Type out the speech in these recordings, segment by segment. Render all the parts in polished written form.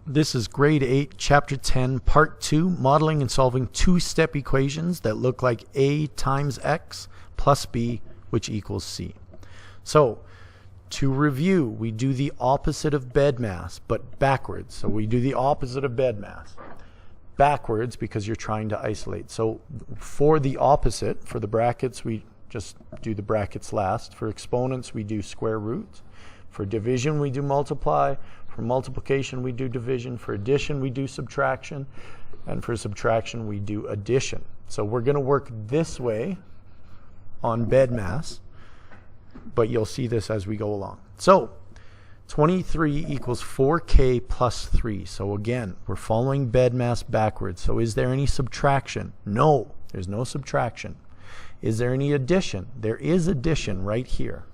This is grade 8, chapter 10, part 2, modeling and solving two-step equations that look like a times x plus b, which equals c. So, to review, we do the opposite of bed mass, but backwards. So we do the opposite of bed mass backwards because you're trying to isolate. So for the opposite, for the brackets, we just do the brackets last. For exponents, we do square root. For division, we do multiply. For multiplication, we do division. For addition, we do subtraction. And for subtraction, we do addition. So we're going to work this way on bed mass, but you'll see this as we go along. So 23 equals 4k plus 3. So again, we're following bed mass backwards. So is there any subtraction? No, there's no subtraction. Is there any addition? There is addition right here.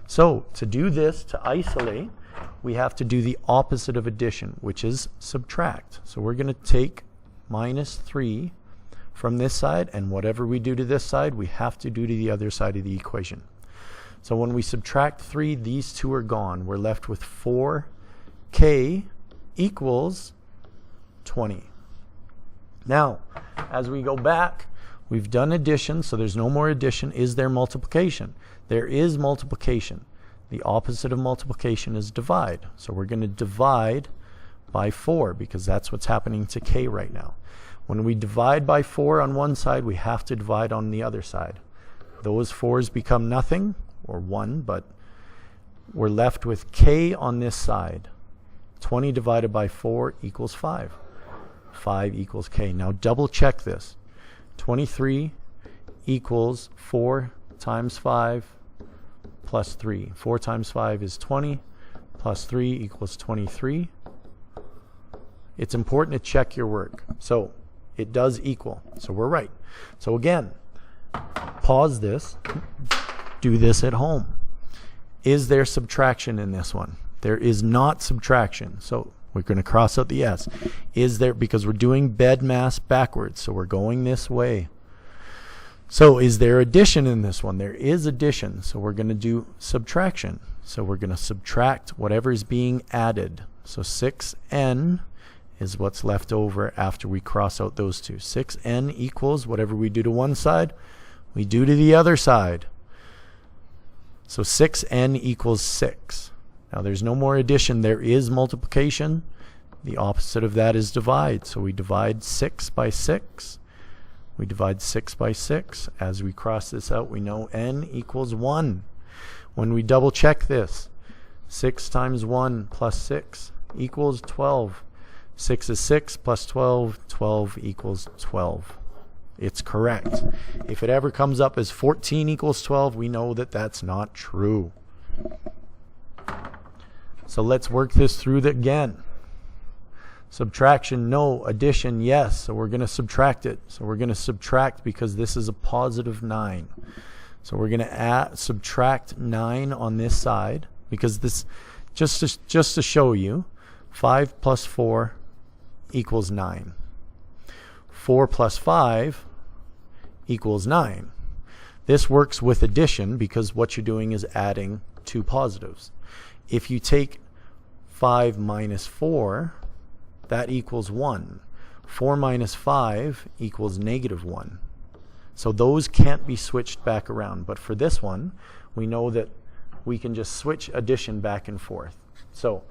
So to do this, to isolate, we have to do the opposite of addition, which is subtract. So we're going to take minus 3 from this side, and whatever we do to this side, we have to do to the other side of the equation. So when we subtract 3, these two are gone. We're left with 4k equals 20. Now, as we go back, we've done addition, so there's no more addition. Is there multiplication? There is multiplication. The opposite of multiplication is divide. So we're going to divide by 4 because that's what's happening to k right now. When we divide by 4 on one side, we have to divide on the other side. Those 4's become nothing, or 1, but we're left with k on this side. 20 divided by 4 equals 5. 5 equals k. Now double check this. 23 equals 4 times 5 plus 3. 4 times 5 is 20, plus 3 equals 23. It's important to check your work. So it does equal. So we're right. So again, pause this. Do this at home. Is there subtraction in this one? There is not subtraction. So we're going to cross out the s. Is there, because we're doing bed mass backwards, so we're going this way. So is there addition in this one? There is addition. So we're going to do subtraction. So we're going to subtract whatever is being added. So 6n is what's left over after we cross out those two. 6n equals whatever we do to one side, we do to the other side. So 6n equals 6. Now there's no more addition. There is multiplication. The opposite of that is divide. So we divide 6 by 6. We divide 6 by 6. As we cross this out, we know n equals 1. When we double check this, 6 times 1 plus 6 equals 12. 6 is 6 plus 12. 12 equals 12. It's correct. If it ever comes up as 14 equals 12, we know that that's not true. So let's work this through again. Subtraction, no. Addition, yes. So we're going to subtract it. So we're going to subtract because this is a positive 9. So we're going to subtract 9 on this side because this, just to show you, 5 plus 4 equals 9. 4 plus 5 equals 9. This works with addition because what you're doing is adding two positives. If you take 5 minus 4, that equals 1. 4 minus 5 equals negative 1. So those can't be switched back around. But for this one, we know that we can just switch addition back and forth. So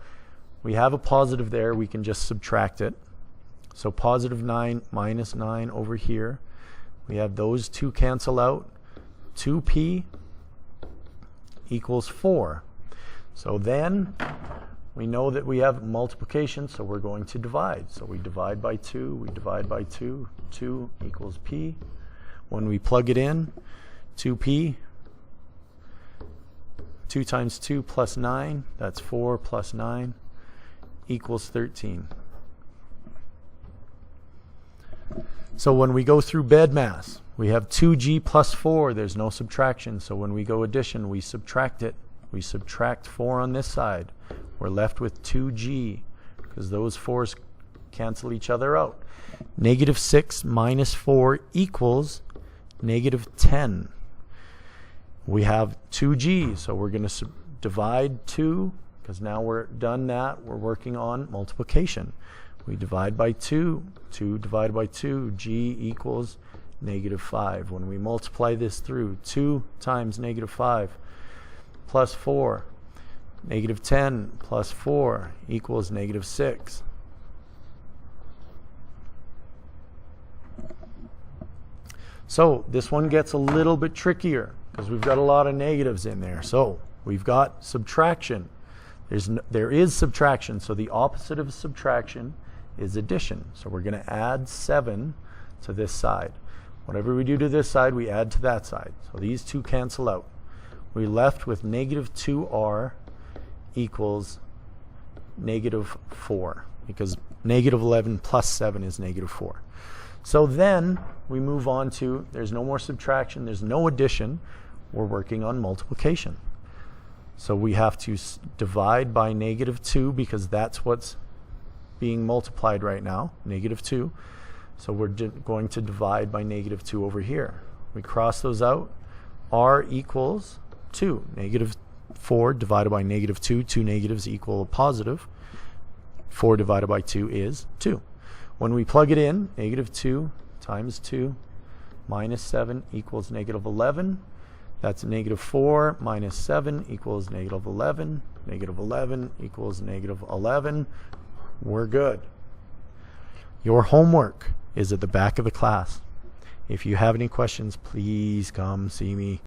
we have a positive there. We can just subtract it. So positive 9 minus 9 over here. We have those two cancel out. 2p equals 4. So then we know that we have multiplication, so we're going to divide. So we divide by 2, we divide by 2. 2 equals p. When we plug it in, 2p, 2 times 2 plus 9, that's 4 plus 9, equals 13. So when we go through bed mass, we have 2g plus 4. There's no subtraction. So when we go addition, we subtract it. We subtract 4 on this side. We're left with 2g because those 4's cancel each other out. Negative 6 minus 4 equals negative 10. We have 2g, so we're going to divide 2 because now we're done that. We're working on multiplication. We divide by 2. 2 divided by 2, g equals -5. When we multiply this through, 2 times -5 plus 4, -10 plus 4 equals -6. So this one gets a little bit trickier because we've got a lot of negatives in there. So we've got subtraction. There is subtraction. So the opposite of subtraction is addition. So we're going to add 7 to this side. Whatever we do to this side, we add to that side. So these two cancel out. We're left with -2r equals -4, because -11 plus 7 is -4. So then we move on to, there's no more subtraction, there's no addition, we're working on multiplication. So we have to divide by -2 because that's what's being multiplied right now, -2. So we're going to divide by -2 over here. We cross those out. R equals 2. -4 divided by -2, two negatives equal a positive. 4 divided by 2 is 2. When we plug it in, -2 times 2 minus 7 equals -11. That's -4 minus 7 equals -11. -11 equals -11. We're good. Your homework is at the back of the class. If you have any questions, please come see me.